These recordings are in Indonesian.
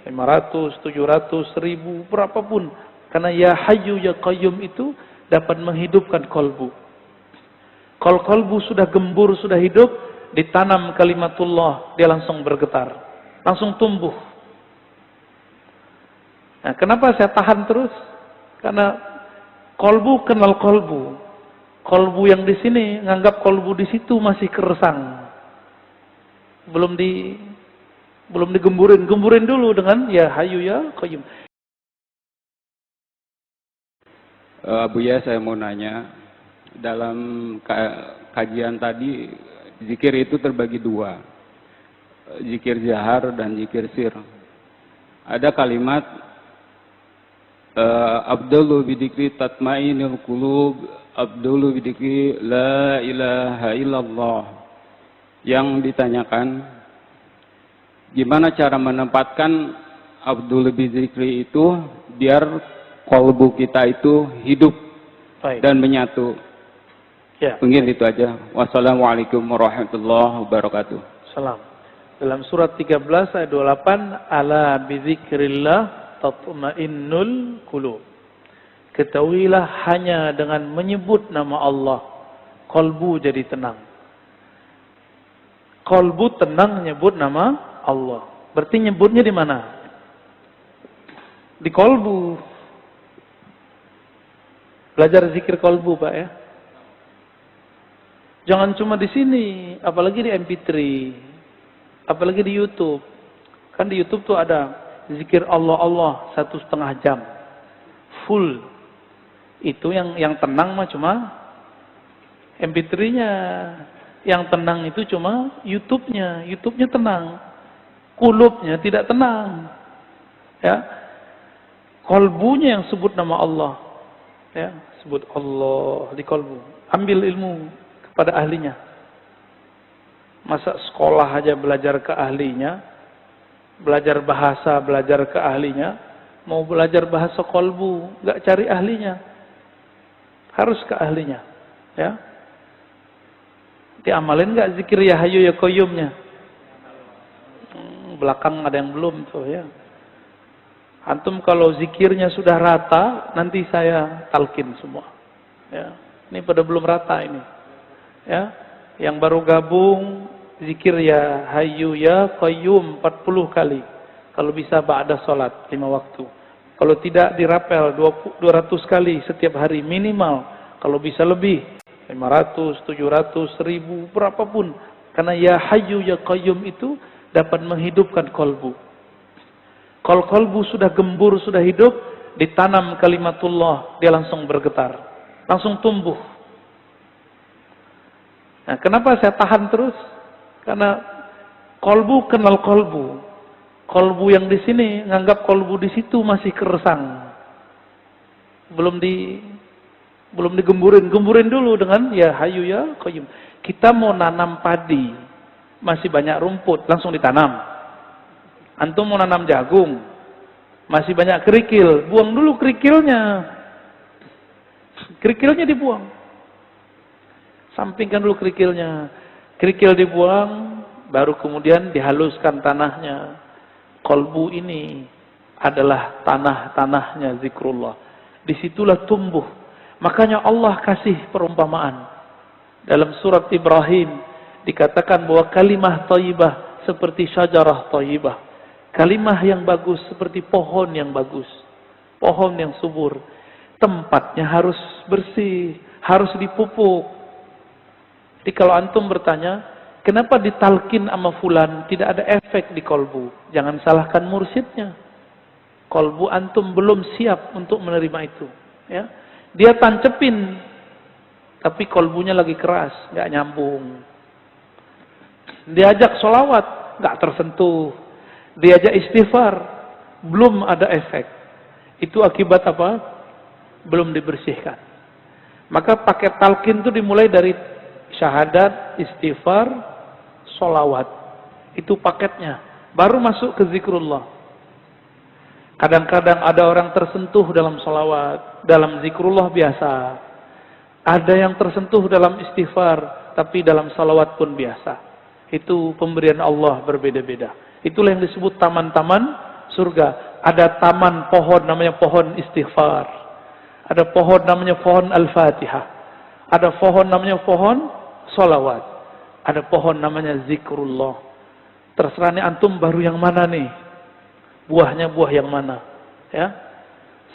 500, 700, 1000, berapapun. Karena ya Hayyu ya Qayyum itu dapat menghidupkan kolbu. Kalau kolbu sudah gembur, sudah hidup, ditanam kalimatullah, dia langsung bergetar, langsung tumbuh. Nah, kenapa saya tahan terus? Karena kolbu kenal kolbu. Kolbu yang di sini nganggap kolbu di situ masih keresang. Belum digemburin. Gemburin dulu dengan ya Hayyu ya Qayyum. Buya, saya mau nanya, dalam kajian tadi zikir itu terbagi dua, zikir jahar dan zikir sir. Ada kalimat Abdullu bidikri tatmainul qulub, Abdullu bidikri la ilaha illallah. Yang ditanyakan, gimana cara menempatkan Abdullu bidikri itu biar kolbu kita itu hidup dan menyatu. Ya, mungkin itu aja. Wassalamualaikum warahmatullahi wabarakatuh. Salam. Dalam surat 13 ayat 28, ala bizikrillah tatma'innul qulub. Ketahuilah hanya dengan menyebut nama Allah, kolbu jadi tenang. Kolbu tenang nyebut nama Allah. Berarti nyebutnya di mana? Di kolbu. Belajar zikir kolbu, Pak, ya. Jangan cuma di sini, apalagi di MP3, apalagi di YouTube. Kan di YouTube tuh ada zikir Allah 1,5 jam full. Itu yang tenang mah cuma MP3-nya. Yang tenang itu cuma YouTube-nya. YouTube-nya tenang. Kulubnya tidak tenang. Ya. Kolbunya yang sebut nama Allah. Ya, sebut Allah di kolbu. Ambil ilmu kepada ahlinya. Masa sekolah aja belajar ke ahlinya, belajar bahasa belajar ke ahlinya, mau belajar bahasa kolbu nggak cari ahlinya, harus ke ahlinya. Ya, diamalin nggak zikir ya Hayyu ya Qayyumnya? Belakang ada yang belum tuh, ya. Antum kalau zikirnya sudah rata, nanti saya talkin semua. Ya, ini pada belum rata ini. Ya, yang baru gabung zikir ya Hayyu ya Qayyum 40 kali. Kalau bisa ba'da salat 5 waktu. Kalau tidak dirapel 200 kali setiap hari minimal. Kalau bisa lebih 500, 700, 1000, berapapun. Karena ya Hayyu ya Qayyum itu dapat menghidupkan kolbu. Kalau kolbu sudah gembur, sudah hidup, ditanam kalimatullah, dia langsung bergetar, langsung tumbuh. Nah, kenapa saya tahan terus? Karena kolbu kenal kolbu. Kolbu yang di sini nganggap kolbu di situ masih keresang. Belum digemburin. Gemburin dulu dengan ya Hayyu ya Qayyum. Kita mau nanam padi, masih banyak rumput, langsung ditanam. Antum mau nanam jagung, masih banyak kerikil, buang dulu kerikilnya. Kerikilnya dibuang. Sampingkan dulu kerikilnya. Kerikil dibuang, baru kemudian dihaluskan tanahnya. Kolbu ini adalah tanah-tanahnya zikrullah. Disitulah tumbuh. Makanya Allah kasih perumpamaan. Dalam surat Ibrahim dikatakan bahwa kalimah thayyibah seperti syajarah thayyibah. Kalimah yang bagus seperti pohon yang bagus. Pohon yang subur. Tempatnya harus bersih, harus dipupuk. Jadi kalau antum bertanya, kenapa ditalkin sama fulan tidak ada efek di kolbu? Jangan salahkan mursyidnya. Kolbu antum belum siap untuk menerima itu. Ya, dia tancepin, tapi kolbunya lagi keras, nggak nyambung. Diajak sholawat, nggak tersentuh. Diajak istighfar, belum ada efek. Itu akibat apa? Belum dibersihkan. Maka paket talqin itu dimulai dari syahadat, istighfar, sholawat. Itu paketnya. Baru masuk ke zikrullah. Kadang-kadang ada orang tersentuh dalam sholawat, dalam zikrullah biasa. Ada yang tersentuh dalam istighfar, tapi dalam sholawat pun biasa. Itu pemberian Allah berbeda-beda. Itulah yang disebut taman-taman surga. Ada taman pohon namanya pohon istighfar. Ada pohon namanya pohon Al-Fatihah. Ada pohon namanya pohon sholawat. Ada pohon namanya zikrullah. Terserah nih antum baru yang mana nih? Buahnya buah yang mana? Ya.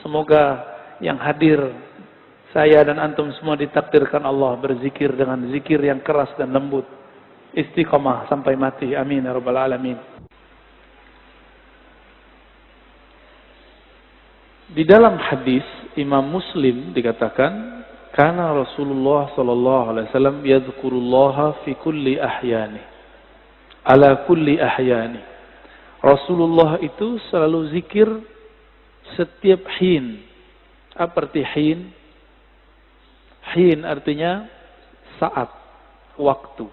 Semoga yang hadir, saya dan antum semua ditakdirkan Allah berzikir dengan zikir yang keras dan lembut. Istiqamah sampai mati. Amin ya rabbal alamin. Di dalam hadis Imam Muslim dikatakan, karena Rasulullah sallallahu alaihi wasallam yadhkurullaha fi kulli ahyani, ala kulli ahyani. Rasulullah itu selalu zikir setiap hin. Apa arti hin? Hin artinya saat, waktu.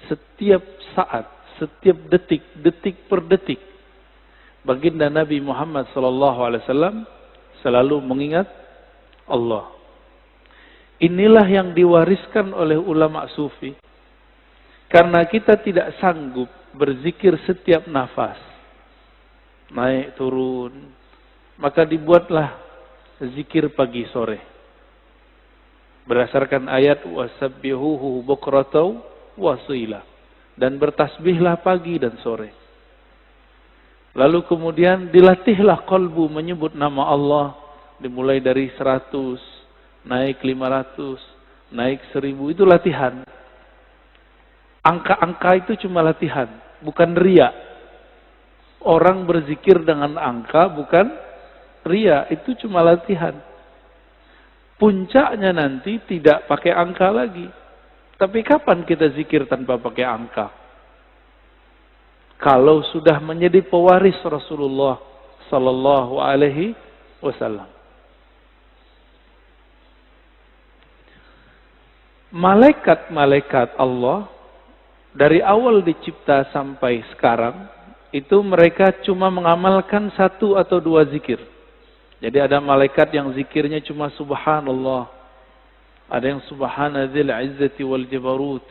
Setiap saat, setiap detik, detik per detik. Baginda Nabi Muhammad sallallahu alaihi wasallam selalu mengingat Allah. Inilah yang diwariskan oleh ulama sufi. Karena kita tidak sanggup berzikir setiap nafas. Naik turun. Maka dibuatlah zikir pagi sore. Berdasarkan ayat wasabbihuhu bukratan wasila. Dan bertasbihlah pagi dan sore. Lalu kemudian dilatihlah qalbu menyebut nama Allah. Dimulai dari 100, naik 500, naik 1000. Itu latihan. Angka-angka itu cuma latihan, bukan riya. Orang berzikir dengan angka bukan riya, itu cuma latihan. Puncaknya nanti tidak pakai angka lagi. Tapi kapan kita zikir tanpa pakai angka? Kalau sudah menjadi pewaris Rasulullah sallallahu alaihi wasallam. Malaikat-malaikat Allah dari awal dicipta sampai sekarang itu mereka cuma mengamalkan 1 atau 2 zikir. Jadi ada malaikat yang zikirnya cuma subhanallah. Ada yang subhanadzil izzati wal jabarut.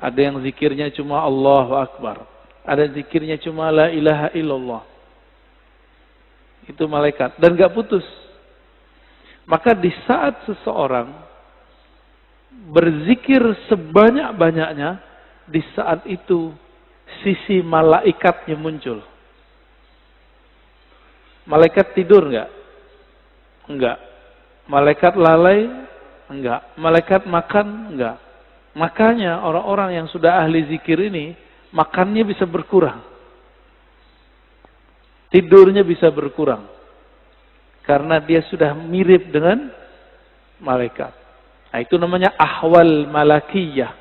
Ada yang zikirnya cuma Allahu akbar. Ada zikirnya cuma la ilaha illallah. Itu malaikat. Dan gak putus. Maka di saat seseorang berzikir sebanyak-banyaknya, di saat itu sisi malaikatnya muncul. Malaikat tidur enggak? Enggak. Malaikat lalai? Enggak. Malaikat makan? Enggak. Makanya orang-orang yang sudah ahli zikir ini, makannya bisa berkurang. Tidurnya bisa berkurang. Karena dia sudah mirip dengan malaikat. Nah, itu namanya ahwal malakiyah.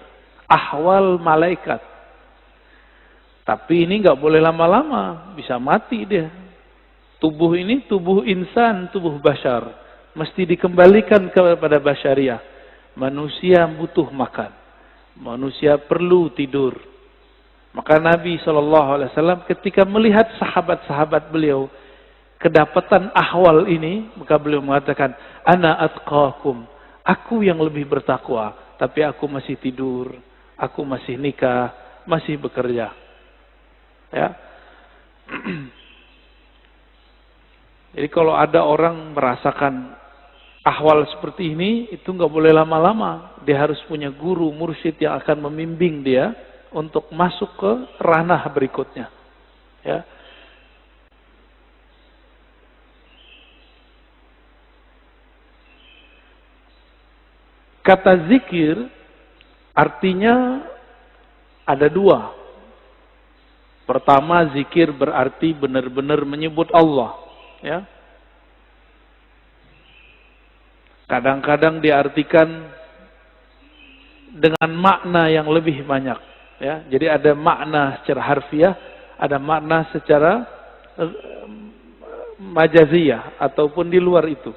Ahwal malaikat. Tapi ini nggak boleh lama-lama. Bisa mati dia. Tubuh ini tubuh insan, tubuh bashar. Mesti dikembalikan kepada basyariah. Manusia butuh makan. Manusia perlu tidur. Maka Nabi SAW ketika melihat sahabat-sahabat beliau kedapatan ahwal ini, maka beliau mengatakan, ana atqakum, aku yang lebih bertakwa, tapi aku masih tidur, aku masih nikah, masih bekerja. Ya. Jadi kalau ada orang merasakan ahwal seperti ini, itu nggak boleh lama-lama. Dia harus punya guru, mursyid yang akan membimbing dia untuk masuk ke ranah berikutnya. Ya. Kata zikir artinya ada 2. Pertama, zikir berarti benar-benar menyebut Allah. Ya. Kadang-kadang diartikan dengan makna yang lebih banyak. Ya, jadi ada makna secara harfiah, ada makna secara majaziyah ataupun di luar itu.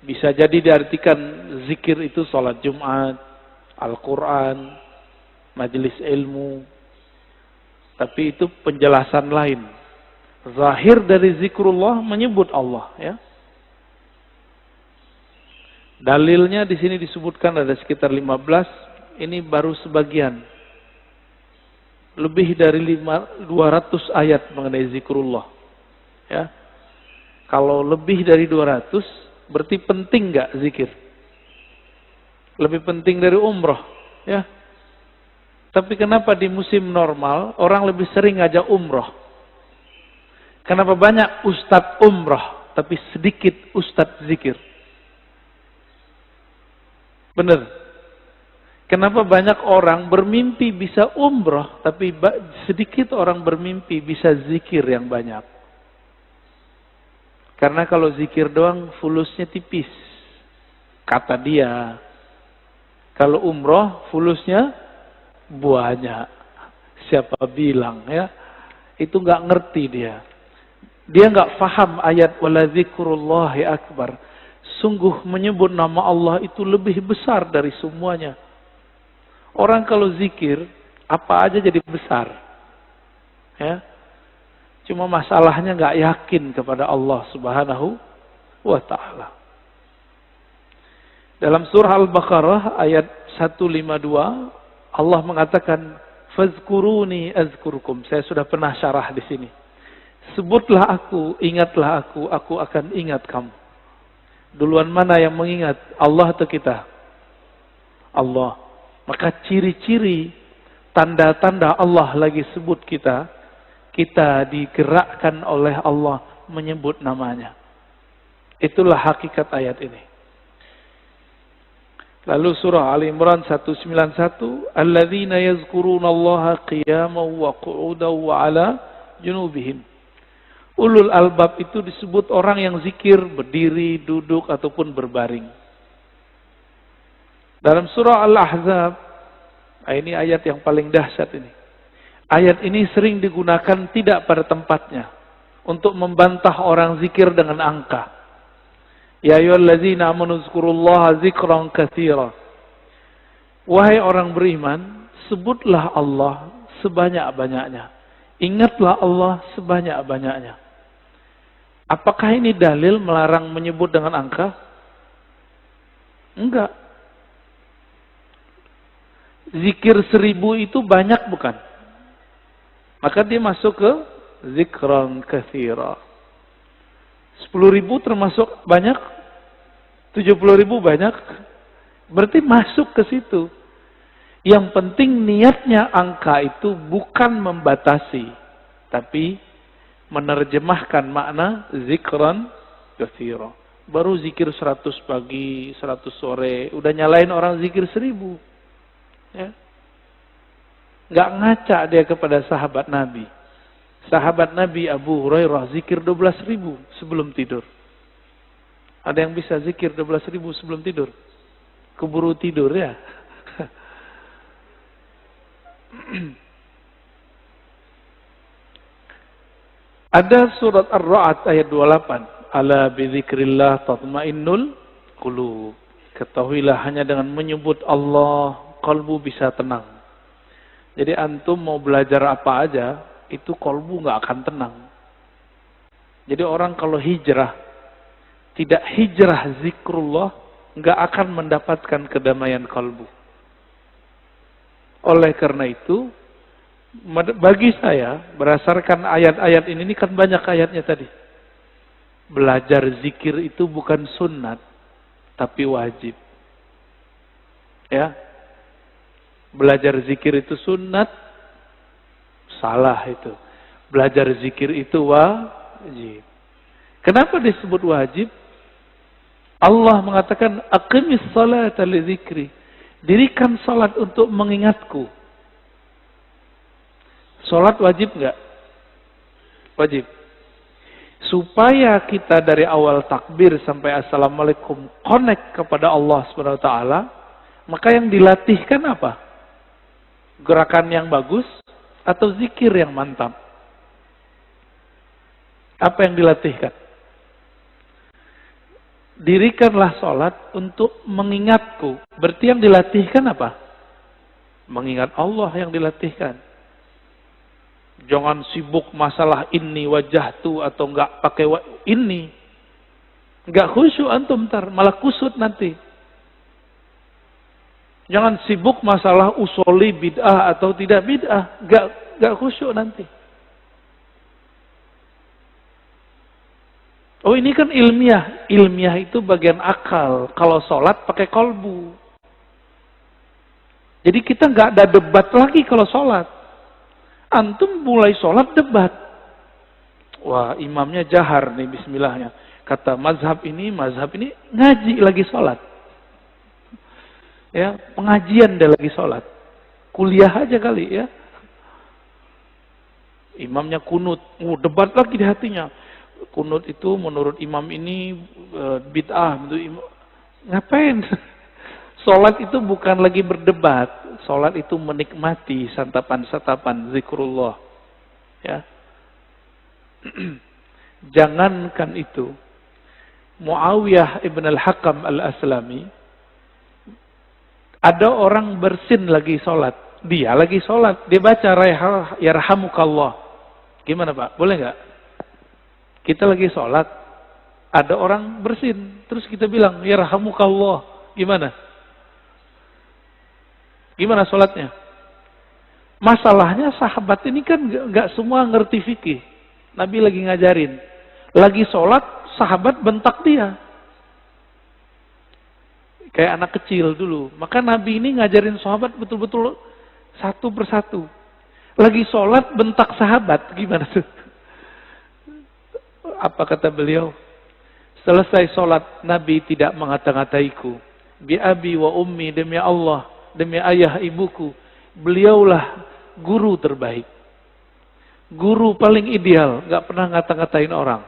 Bisa jadi diartikan zikir itu salat Jumat, Al-Quran, majelis ilmu. Tapi itu penjelasan lain. Zahir dari zikrullah menyebut Allah. Ya. Dalilnya di sini disebutkan ada sekitar 15. Ini baru sebagian. Lebih dari 200 ayat mengenai zikrullah. Ya. Kalau lebih dari 200, berarti penting nggak zikir? Lebih penting dari umroh, ya. Tapi kenapa di musim normal orang lebih sering ngajak umroh? Kenapa banyak ustadz umroh, tapi sedikit ustadz zikir? Benar. Kenapa banyak orang bermimpi bisa umroh, tapi sedikit orang bermimpi bisa zikir yang banyak? Karena kalau zikir doang fulusnya tipis, kata dia. Kalau umroh fulusnya banyak. Siapa bilang ya? Itu nggak ngerti dia. Dia nggak paham ayat wala dzikrullahi akbar. Sungguh menyebut nama Allah itu lebih besar dari semuanya. Orang kalau zikir apa aja jadi besar. Ya. Cuma masalahnya nggak yakin kepada Allah Subhanahu wa taala. Dalam surah Al-Baqarah ayat 152 Allah mengatakan fazkuruni azkurkum. Saya sudah pernah syarah di sini. Sebutlah aku, ingatlah aku akan ingat kamu. Duluan mana yang mengingat? Allah atau kita? Allah. Maka ciri-ciri, tanda-tanda Allah lagi sebut kita digerakkan oleh Allah menyebut namanya. Itulah hakikat ayat ini. Lalu surah Ali Imran 191, alladzina yazkurunallaha qiyaman wa qu'udan wa 'ala junubihim. Ulul albab itu disebut orang yang zikir berdiri, duduk ataupun berbaring. Dalam surah Al-Ahzab, ini ayat yang paling dahsyat ini. Ayat ini sering digunakan tidak pada tempatnya untuk membantah orang zikir dengan angka. Ya ayyuhallazina amanu dzkurullaha dzikran katsira. Wahai orang beriman, sebutlah Allah sebanyak-banyaknya. Ingatlah Allah sebanyak-banyaknya. Apakah ini dalil melarang menyebut dengan angka? Enggak. Zikir 1000 itu banyak bukan? Maka dia masuk ke zikran katsira. 10.000 termasuk banyak? 70.000 banyak? Berarti masuk ke situ. Yang penting niatnya angka itu bukan membatasi, tapi menerjemahkan makna zikran katsira. Baru zikir 100 pagi, 100 sore, udah nyalain orang zikir 1000. Ya. Nggak ngaca dia kepada sahabat Nabi. Sahabat Nabi Abu Hurairah zikir 12.000 sebelum tidur. Ada yang bisa zikir 12.000 sebelum tidur? Keburu tidur ya. Ada surat Ar-Ra'd ayat 28. Ala bidzikrillah tatmainnul qulub. Ketahuilah hanya dengan menyebut Allah kalbu bisa tenang. Jadi antum mau belajar apa aja, itu kalbu nggak akan tenang. Jadi orang kalau hijrah, tidak hijrah zikrullah, nggak akan mendapatkan kedamaian kalbu. Oleh karena itu, bagi saya, berdasarkan ayat-ayat ini kan banyak ayatnya tadi. Belajar zikir itu bukan sunnat, tapi wajib. Ya. Belajar zikir itu sunnat, salah itu. Belajar zikir itu wajib. Kenapa disebut wajib? Allah mengatakan, aqimis salata li dzikri. Dirikan salat untuk mengingatku. Salat wajib enggak? Wajib. Supaya kita dari awal takbir sampai assalamualaikum connect kepada Allah Subhanahu wa taala, maka yang dilatihkan apa? Gerakan yang bagus atau zikir yang mantap? Apa yang dilatihkan? Dirikanlah sholat untuk mengingatku. Berarti yang dilatihkan apa? Mengingat Allah yang dilatihkan. Jangan sibuk masalah ini wajahtu atau enggak pakai ini. Enggak khusyuk antum ntar, malah kusut nanti. Jangan sibuk masalah usoli bid'ah atau tidak bid'ah. Enggak khusyuk nanti. Oh ini kan ilmiah. Ilmiah itu bagian akal. Kalau sholat pakai kolbu. Jadi kita nggak ada debat lagi kalau sholat. Antum mulai sholat debat. Wah imamnya jahar nih bismillahnya. Kata mazhab ini ngaji lagi sholat. Ya, pengajian dia lagi sholat. Kuliah aja kali ya. Imamnya kunut. Debat lagi di hatinya. Kunut itu menurut imam ini bid'ah. Ngapain? Sholat itu bukan lagi berdebat. Sholat itu menikmati santapan-santapan zikrullah. Ya. Jangankan itu. Muawiyah ibn al-Hakam al-Aslami. Ada orang bersin lagi sholat. Dia lagi sholat. Dia baca yarhamukallah. Gimana Pak? Boleh nggak? Kita lagi sholat. Ada orang bersin. Terus kita bilang yarhamukallah. Gimana? Gimana sholatnya? Masalahnya sahabat ini kan nggak semua ngerti fikih. Nabi lagi ngajarin. Lagi sholat, sahabat bentak dia. Kayak anak kecil dulu. Maka Nabi ini ngajarin sahabat betul-betul satu persatu. Lagi sholat, bentak sahabat. Gimana tuh? Apa kata beliau? Selesai sholat, Nabi tidak mengata-ngataiku. Bi abi wa ummi, demi Allah, demi ayah ibuku. Beliaulah guru terbaik. Guru paling ideal. Gak pernah ngata-ngatain orang.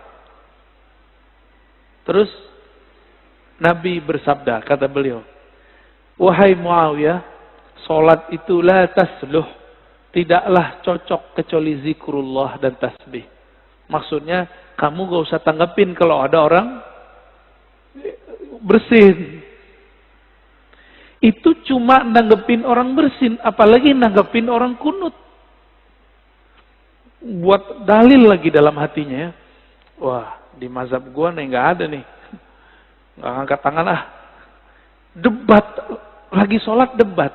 Terus Nabi bersabda, kata beliau, wahai Muawiyah, sholat itu la tasluh, tidaklah cocok kecuali zikrullah dan tasbih. Maksudnya, kamu gak usah tanggapin kalau ada orang bersin. Itu cuma nanggepin orang bersin, apalagi nanggepin orang kunut. Buat dalil lagi dalam hatinya ya. Wah, di mazhab gua nih gak ada nih. Nggak angkat tangan Debat. Lagi sholat debat.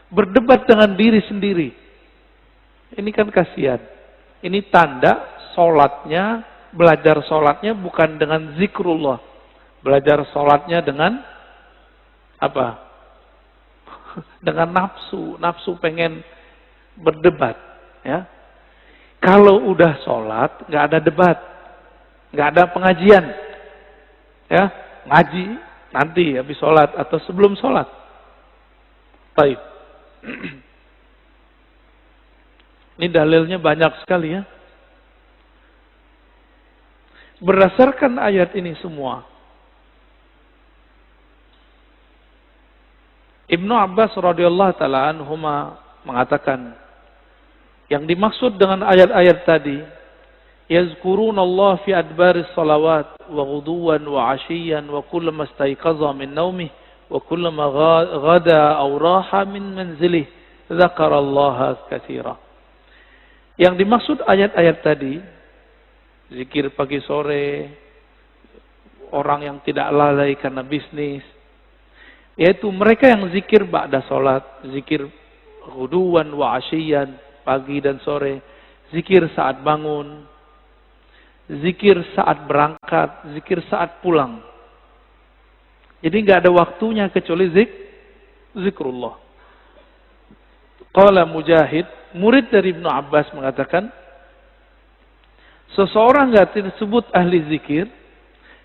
Berdebat dengan diri sendiri. Ini kan kasihan. Ini tanda sholatnya, belajar sholatnya bukan dengan zikrullah. Belajar sholatnya dengan apa? Dengan nafsu. Nafsu pengen berdebat. Ya. Kalau udah sholat, nggak ada debat. Nggak ada pengajian. Ya. Ngaji nanti habis sholat atau sebelum sholat. Baik. Ini dalilnya banyak sekali ya. Berdasarkan ayat ini semua, Ibnu Abbas radhiyallahu taala anhuma mengatakan, yang dimaksud dengan ayat-ayat tadi, yazkurunallah fi adbaris salawat wa ghuduwan wa 'ashiyyan wa kullama istayqaza min naumih wa kullama ghada aw raha min manzilih dzakarallaha katsira. Yang dimaksud ayat-ayat tadi, zikir pagi sore, orang yang tidak lalai karena bisnis, yaitu mereka yang zikir ba'da salat, zikir ghuduwan wa 'ashiyyan, pagi dan sore, zikir saat bangun, zikir saat berangkat, zikir saat pulang. Jadi nggak ada waktunya kecuali zikrullah. Qala Mujahid, murid dari Ibnu Abbas mengatakan, seseorang nggak disebut ahli zikir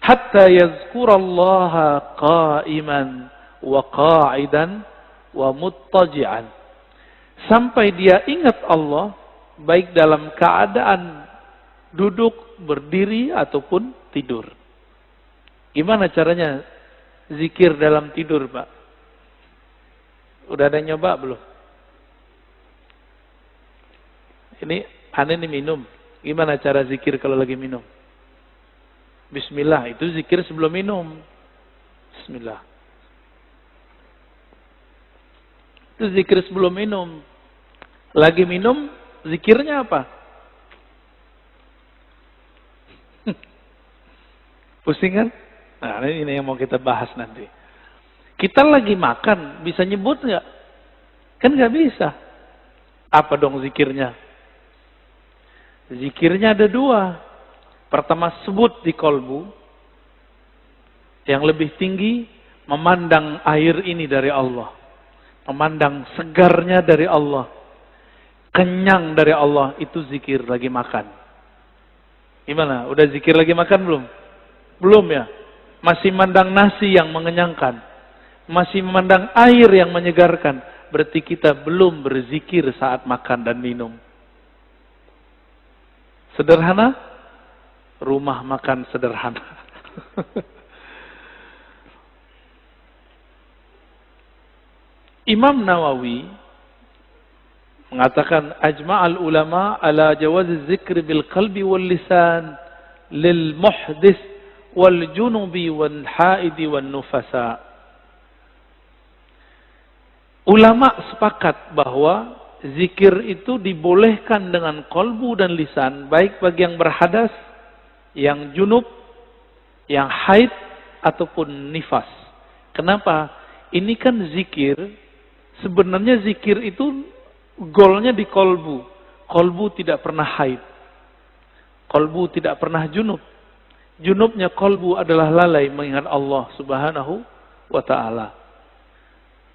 hatta yazkurallaha qa'iman wa qa'idan wa muttaji'an. Sampai dia ingat Allah baik dalam keadaan duduk, berdiri, ataupun tidur. Gimana caranya zikir dalam tidur, Pak? Udah ada yang nyoba belum? Ini aneh nih minum. Gimana cara zikir kalau lagi minum? Bismillah, itu zikir sebelum minum. Bismillah. Itu zikir sebelum minum. Lagi minum, zikirnya apa? Pusing kan? Nah, ini yang mau kita bahas nanti. Kita lagi makan, bisa nyebut nggak? Kan nggak bisa. Apa dong zikirnya? Zikirnya ada dua. Pertama sebut di kolbu. Yang lebih tinggi, memandang air ini dari Allah. Memandang segarnya dari Allah. Kenyang dari Allah, itu zikir lagi makan. Gimana? Udah zikir lagi makan belum? Belum ya? Masih memandang nasi yang mengenyangkan. Masih memandang air yang menyegarkan. Berarti kita belum berzikir saat makan dan minum. Sederhana? Rumah makan sederhana. Imam Nawawi mengatakan ajma'al ulama ala jawazi zikr bil qalbi wal lisan lil muhdis wal junubi wal haidi wal nufasa. Ulama sepakat bahwa zikir itu dibolehkan dengan kolbu dan lisan, baik bagi yang berhadas, yang junub, yang haid ataupun nifas. Kenapa? Ini kan zikir. Sebenarnya zikir itu golnya di kolbu. Kolbu tidak pernah haid. Kolbu tidak pernah junub. Junubnya kolbu adalah lalai mengingat Allah Subhanahu wa ta'ala.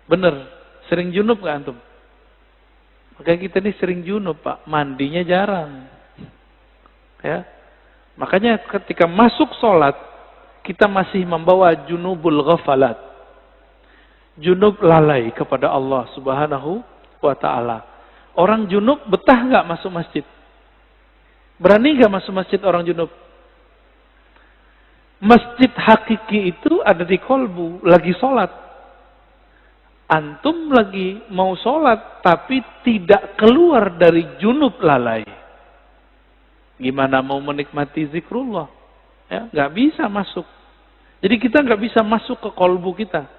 Benar, sering junub gak antum? Makanya kita ini sering junub, Pak. Mandinya jarang. Ya. Makanya ketika masuk sholat, kita masih membawa junubul ghafalat. Junub lalai kepada Allah Subhanahu wa ta'ala. Orang junub betah nggak masuk masjid? Berani nggak masuk masjid orang junub? Masjid hakiki itu ada di kolbu, lagi sholat. Antum lagi mau sholat, tapi tidak keluar dari junub lalai. Gimana mau menikmati zikrullah? Ya, nggak bisa masuk. Jadi kita nggak bisa masuk ke kolbu kita.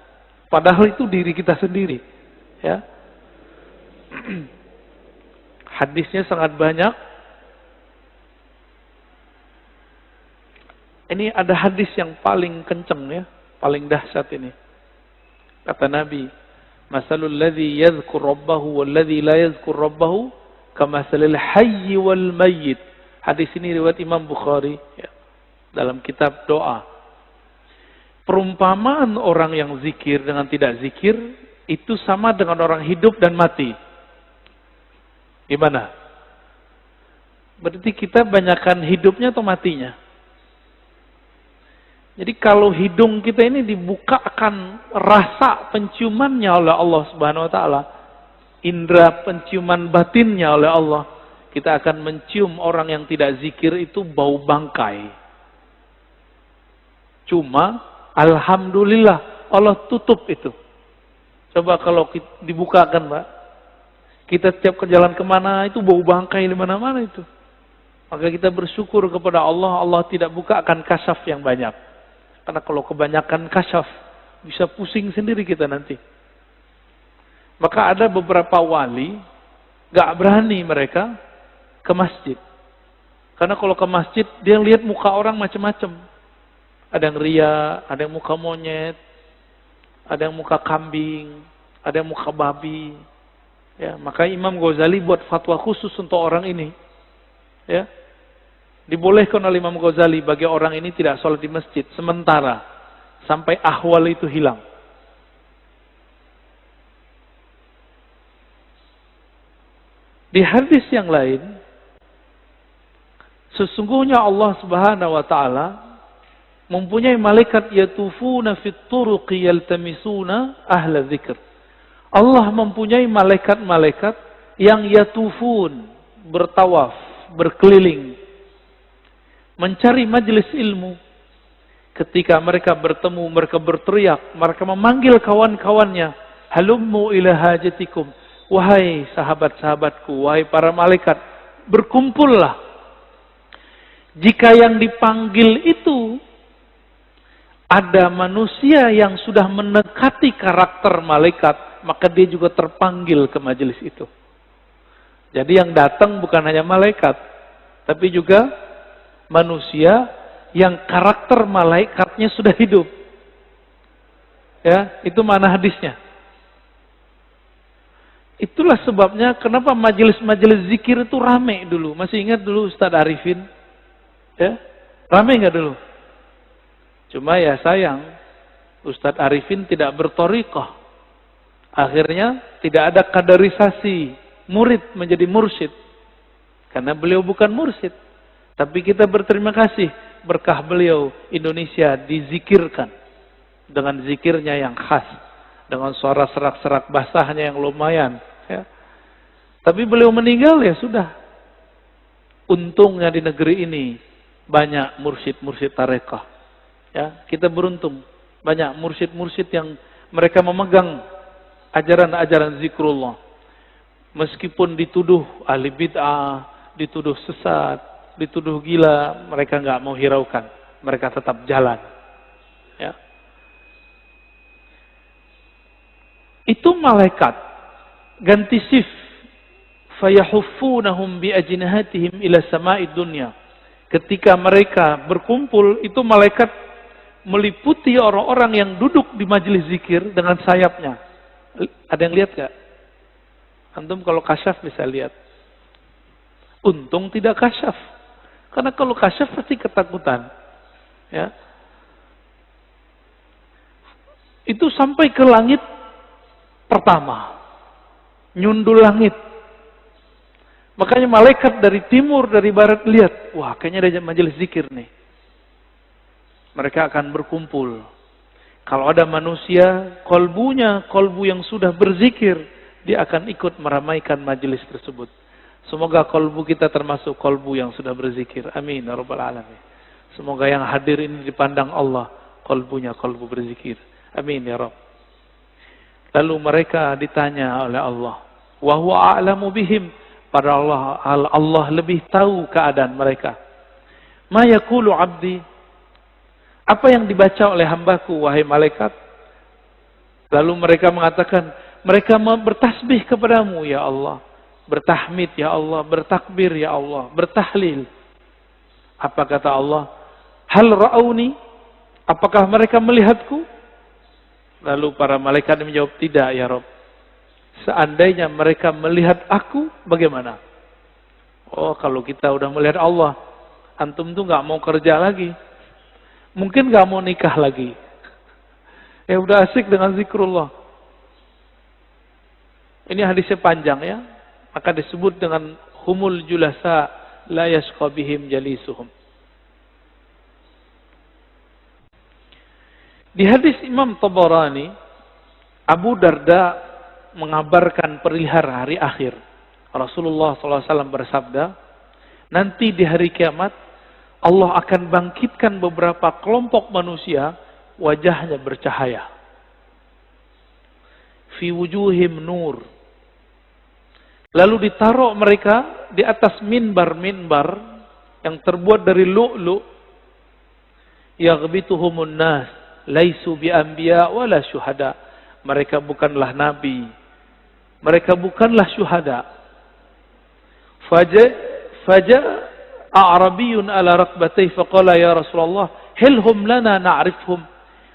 Padahal itu diri kita sendiri. Ya. Hadisnya sangat banyak. Ini ada hadis yang paling kenceng ya, paling dahsyat ini. Kata Nabi, "Masalul ladzi yadhkur rabbahu wal ladzi la yadhkur rabbahu kamasalil hayy wal mayyit." Hadis ini riwayat Imam Bukhari ya, dalam kitab doa. Perumpamaan orang yang zikir dengan tidak zikir itu sama dengan orang hidup dan mati. Gimana? Berarti kita banyakkan hidupnya atau matinya? Jadi kalau hidung kita ini dibukakan rasa penciumannya oleh Allah Subhanahu wa ta'ala, indera penciuman batinnya oleh Allah, kita akan mencium orang yang tidak zikir itu bau bangkai. Cuma alhamdulillah Allah tutup itu. Coba kalau dibukakan, Pak. Kita setiap ke jalan kemana itu bau bangkai di mana-mana itu. Maka kita bersyukur kepada Allah, Allah tidak bukakan kasyaf yang banyak. Karena kalau kebanyakan kasyaf, bisa pusing sendiri kita nanti. Maka ada beberapa wali, gak berani mereka ke masjid. Karena kalau ke masjid, dia lihat muka orang macam-macam. Ada yang ria, ada yang muka monyet, ada yang muka kambing, ada yang muka babi. Ya, maka Imam Ghazali buat fatwa khusus untuk orang ini. Ya. Dibolehkan oleh Imam Ghazali bagi orang ini tidak sholat di masjid sementara sampai ahwal itu hilang. Di hadis yang lain, sesungguhnya Allah Subhanahu wa ta'ala mempunyai malaikat yatufuna fit turuqi yaltamisuna ahla dzikr. Allah mempunyai malaikat-malaikat yang yatufun, bertawaf, berkeliling, mencari majelis ilmu. Ketika mereka bertemu, mereka berteriak, mereka memanggil kawan-kawannya, halummu ila hajatikum, wahai sahabat-sahabatku, wahai para malaikat, berkumpullah. Jika yang dipanggil itu ada manusia yang sudah mendekati karakter malaikat, maka dia juga terpanggil ke majelis itu. Jadi yang datang bukan hanya malaikat, tapi juga manusia yang karakter malaikatnya sudah hidup. Ya, itu mana hadisnya. Itulah sebabnya kenapa majelis-majelis zikir itu rame dulu. Masih ingat dulu Ustaz Arifin? Ya, Ramai nggak dulu? Cuma ya sayang, Ustadz Arifin tidak berthariqah. Akhirnya tidak ada kaderisasi murid menjadi mursyid. Karena beliau bukan mursyid. Tapi kita berterima kasih, berkah beliau Indonesia dizikirkan dengan zikirnya yang khas, dengan suara serak-serak basahnya yang lumayan. Ya. Tapi beliau meninggal ya sudah. Untungnya di negeri ini banyak mursyid-mursyid tarekah. Ya, kita beruntung banyak mursyid-mursyid yang mereka memegang ajaran-ajaran zikrullah. Meskipun dituduh ahli bid'ah, dituduh sesat, dituduh gila, mereka nggak mau hiraukan. Mereka tetap jalan. Ya. Itu malaikat ganti shift. Fayahuffunahum biajnihatihim ila sama'id dunya. Ketika mereka berkumpul, itu malaikat meliputi orang-orang yang duduk di majelis zikir dengan sayapnya. Ada yang lihat gak? Antum kalau kasyaf bisa lihat. Untung tidak kasyaf. Karena kalau kasyaf pasti ketakutan. Ya. Itu sampai ke langit pertama. Nyundul langit. Makanya malaikat dari timur, dari barat lihat. Wah, kayaknya ada majelis zikir nih. Mereka akan berkumpul. Kalau ada manusia, kolbu yang sudah berzikir, dia akan ikut meramaikan majelis tersebut. Semoga kolbu kita termasuk kolbu yang sudah berzikir. Amin ya rabbal alamin. Semoga yang hadir ini dipandang Allah, kolbunya kolbu berzikir. Amin ya rabb. Lalu mereka ditanya oleh Allah, wa huwa a'lamu bihim. Pada Allah lebih tahu keadaan mereka. Ma yaqulu 'abdi? Apa yang dibaca oleh hambaku, wahai malaikat? Lalu mereka mengatakan, mereka bertasbih kepadamu, ya Allah. Bertahmid, ya Allah. Bertakbir, ya Allah. Bertahlil. Apa kata Allah? Hal ra'auni? Apakah mereka melihatku? Lalu para malaikat menjawab, tidak, ya Rabb. Seandainya mereka melihat aku, bagaimana? Oh, kalau kita udah melihat Allah, antum tuh nggak mau kerja lagi. Mungkin nggak mau nikah lagi. Ya udah asik dengan zikrullah. Ini hadisnya panjang ya. Maka disebut dengan humul julasa la yashqa bihim jalisuhum. Di hadis Imam Tabarani, Abu Darda mengabarkan perihal hari akhir. Rasulullah SAW bersabda, nanti di hari kiamat, Allah akan bangkitkan beberapa kelompok manusia, wajahnya bercahaya. Fi wujuhim nur. Lalu ditaruh mereka di atas minbar-minbar yang terbuat dari lu'lu'. Yaghbituhumun nas, laisu bi anbiya wala syuhada. Mereka bukanlah nabi. Mereka bukanlah syuhada. Faja a'rabiyun ala rakbatayhi faqala ya Rasulullah, hilhum lana na'rifhum.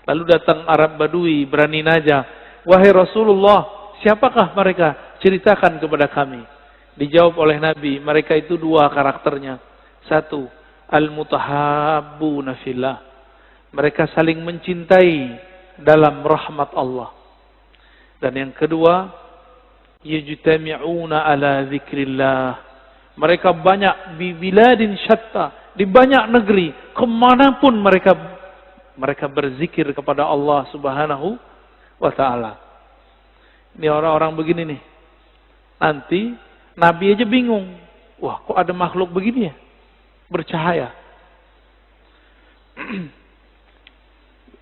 Lalu datang Arab Badui berani naja, wahai Rasulullah, siapakah mereka? Ceritakan kepada kami. Dijawab oleh Nabi, mereka itu dua karakternya. Satu, al-mutahabbuna fillah. Mereka saling mencintai dalam rahmat Allah. Dan yang kedua, yajtami'una ala zikrillah. Mereka banyak di biladin syatta, di banyak negeri, kemanapun mereka berzikir kepada Allah Subhanahu wa ta'ala. Ini orang-orang begini nih. Nanti Nabi aja bingung. Wah, kok ada makhluk begini ya? Bercahaya.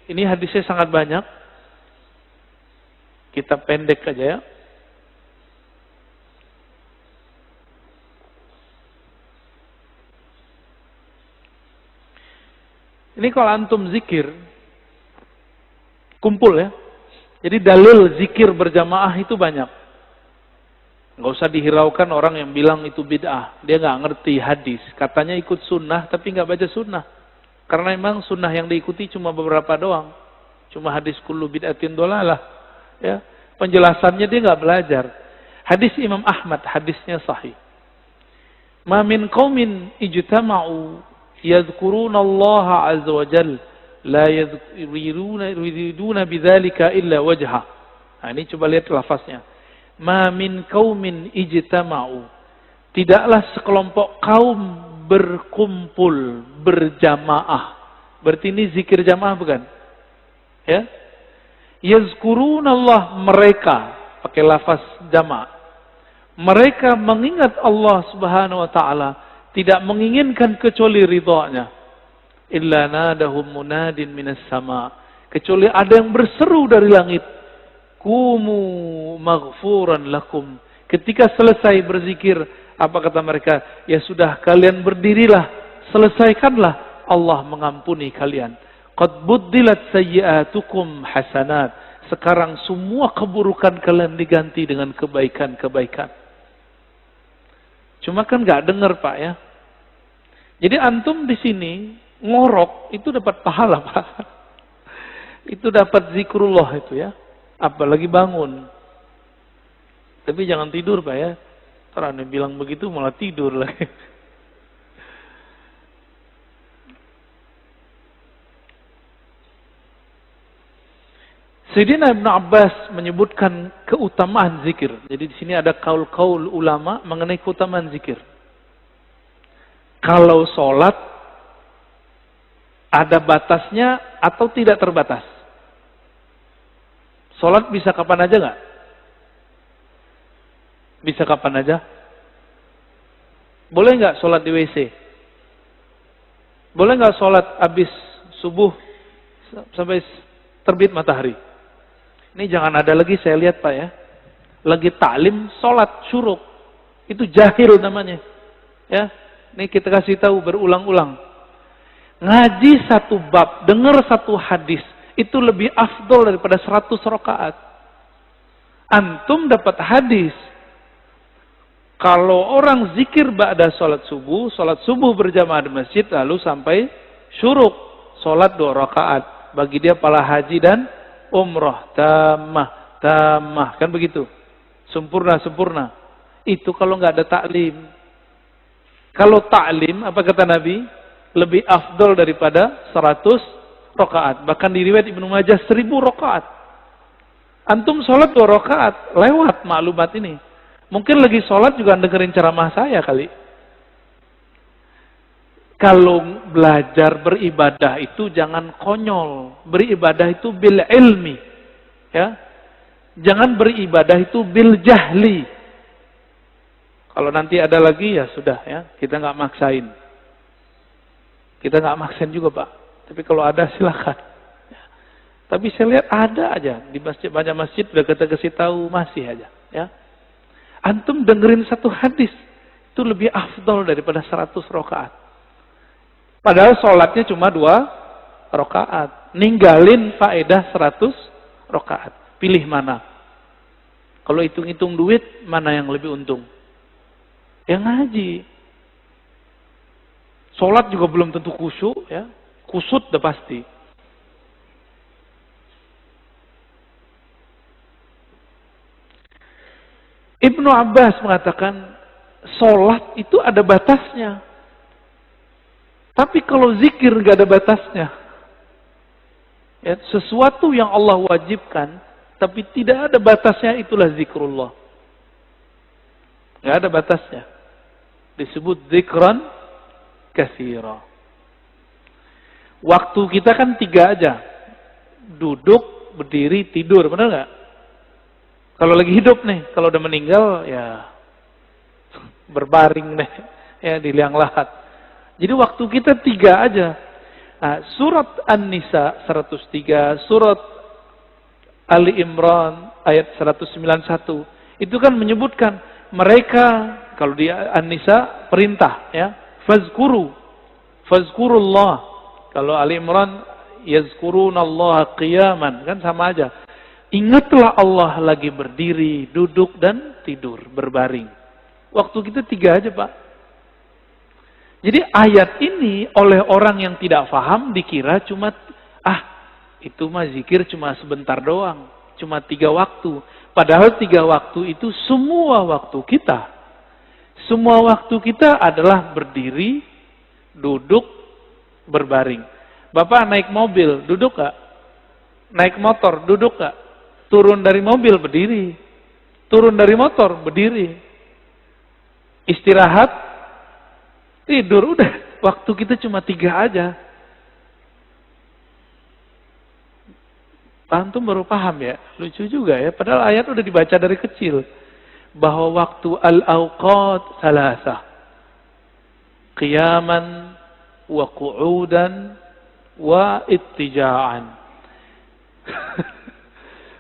Ini hadisnya sangat banyak. Kita pendek aja ya. Ini kalau antum zikir, kumpul ya. Jadi dalil zikir berjamaah itu banyak. Nggak usah dihiraukan orang yang bilang itu bid'ah. Dia nggak ngerti hadis. Katanya ikut sunnah tapi nggak baca sunnah. Karena memang sunnah yang diikuti cuma beberapa doang. Cuma hadis kullu bid'atin dolalah. Ya, penjelasannya dia nggak belajar. Hadis Imam Ahmad, hadisnya sahih. Ma min qaumin ijtama'u Yadhkurunallaha azza wa jalla la yuriduna bidzalika illa wajha. Nah, ini coba lihat lafaznya. Ma min qaumin ijtama'u. Tidaklah sekelompok kaum berkumpul, berjamaah. Berarti ini zikir jamaah bukan? Ya. Yazkurunallah, mereka pakai lafaz jamaah. Mereka mengingat Allah Subhanahu wa taala, tidak menginginkan kecuali ridha-Nya. Illa nadahum munadin minas sama. Kecuali ada yang berseru dari langit. Kumu maghfuran lakum. Ketika selesai berzikir, apa kata mereka? Ya sudah, kalian berdirilah, selesaikanlah, Allah mengampuni kalian. Qad buddilat sayyi'atukum hasanat. Sekarang semua keburukan kalian diganti dengan kebaikan-kebaikan. Cuma kan nggak dengar Pak ya. Jadi antum di sini ngorok itu dapat pahala Pak. Itu dapat zikrullah itu ya. Apalagi bangun. Tapi jangan tidur Pak ya. Ntar Anda bilang begitu malah tidur lagi. Sayyidina Ibn Abbas menyebutkan keutamaan zikir. Jadi di sini ada kaul-kaul ulama mengenai keutamaan zikir. Kalau sholat ada batasnya atau tidak terbatas? Sholat bisa kapan aja nggak? Bisa kapan aja? Boleh nggak sholat di WC? Boleh nggak sholat habis subuh sampai terbit matahari? Ini jangan ada lagi saya lihat Pak ya. Lagi taklim sholat syuruk. Itu jahil namanya. Ya, ini kita kasih tahu berulang-ulang. Ngaji satu bab, dengar satu hadis, itu lebih afdol daripada 100 rakaat. Antum dapat hadis. Kalau orang zikir ba'da sholat subuh berjamaah di masjid, lalu sampai syuruk, sholat 2 rakaat. Bagi dia pahala haji dan umrah, tamah, kan begitu. Sempurna. Itu kalau nggak ada taklim. Kalau taklim, apa kata Nabi? Lebih afdol daripada 100 rakaat. Bahkan di riwayat Ibnu Majah 1000 rakaat. Antum sholat 2 rakaat, lewat maklumat ini. Mungkin lagi sholat juga dengerin ceramah saya kali. Kalau belajar beribadah itu jangan konyol. Beribadah itu bil ilmi. Ya. Jangan beribadah itu bil jahli. Kalau nanti ada lagi ya sudah ya, kita nggak maksain. Kita nggak maksain juga Pak. Tapi kalau ada silakan. Ya. Tapi saya lihat ada aja di masjid, banyak masjid udah kita kasih tahu masih aja. Ya. Antum dengerin satu hadis itu lebih afdol daripada 100 rakaat. Padahal sholatnya cuma 2 rakaat. Ninggalin faedah 100 rakaat. Pilih mana? Kalau hitung-hitung duit, mana yang lebih untung? Yang ngaji. Sholat juga belum tentu khusyuk, ya. Kusut udah pasti. Ibnu Abbas mengatakan, sholat itu ada batasnya. Tapi kalau zikir gak ada batasnya. Ya, sesuatu yang Allah wajibkan, tapi tidak ada batasnya, itulah zikrullah. Gak ada batasnya. Disebut zikran katsira. Waktu kita kan 3 aja. Duduk, berdiri, tidur. Benar gak? Kalau lagi hidup nih, kalau udah meninggal, ya berbaring deh. Ya, di liang lahat. Jadi waktu kita 3 aja. Nah, surat An-Nisa 103, surat Ali Imran ayat 191. Itu kan menyebutkan mereka, kalau di An-Nisa perintah ya, fazkurullah. Kalau Ali Imran yazkurunallaha qiyaman, kan sama aja. Ingatlah Allah lagi berdiri, duduk dan tidur, berbaring. Waktu kita 3 aja, Pak. Jadi ayat ini oleh orang yang tidak paham dikira cuma, itu mah zikir cuma sebentar doang. Cuma 3 waktu. Padahal 3 waktu itu semua waktu kita. Semua waktu kita adalah berdiri, duduk, berbaring. Bapak naik mobil, duduk gak? Naik motor, duduk gak? Turun dari mobil, berdiri. Turun dari motor, berdiri. Istirahat, tidur, udah. Waktu kita cuma 3 aja. Antum baru paham ya? Lucu juga ya, padahal ayat udah dibaca dari kecil. Bahwa waktu al-awqat salasah. Qiyaman, wa qu'udan, wa ittija'an.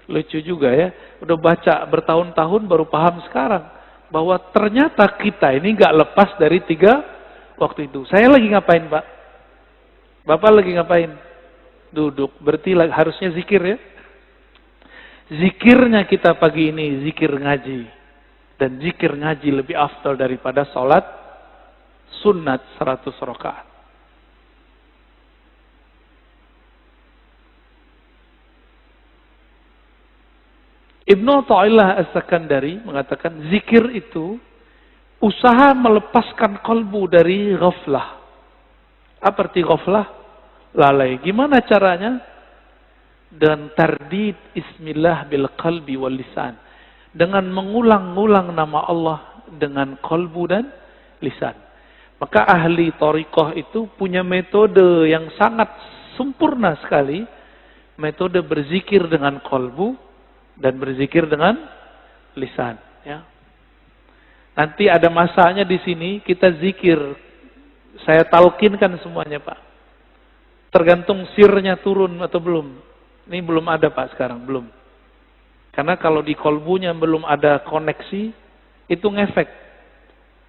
Lucu juga ya, udah baca bertahun-tahun baru paham sekarang. Bahwa ternyata kita ini gak lepas dari 3 waktu itu. Saya lagi ngapain Pak? Bapak lagi ngapain? Duduk, berarti harusnya zikir ya. Zikirnya kita pagi ini, zikir ngaji. Dan zikir ngaji lebih afdal daripada sholat sunat 100 rakaat. Ibnu Athaillah As-Sakandari mengatakan zikir itu usaha melepaskan kolbu dari ghaflah. Apa arti ghaflah? Lalai. Gimana caranya? Dan tardid ismillah bil qalbi wal lisan. Dengan mengulang-ulang nama Allah dengan kolbu dan lisan. Maka ahli thariqah itu punya metode yang sangat sempurna sekali. Metode berzikir dengan kolbu dan berzikir dengan lisan. Ya. Nanti ada masanya di sini kita zikir. Saya talqinkan semuanya Pak. Tergantung sirnya turun atau belum. Ini belum ada Pak sekarang, belum. Karena kalau di kolbunya belum ada koneksi, itu ngefek.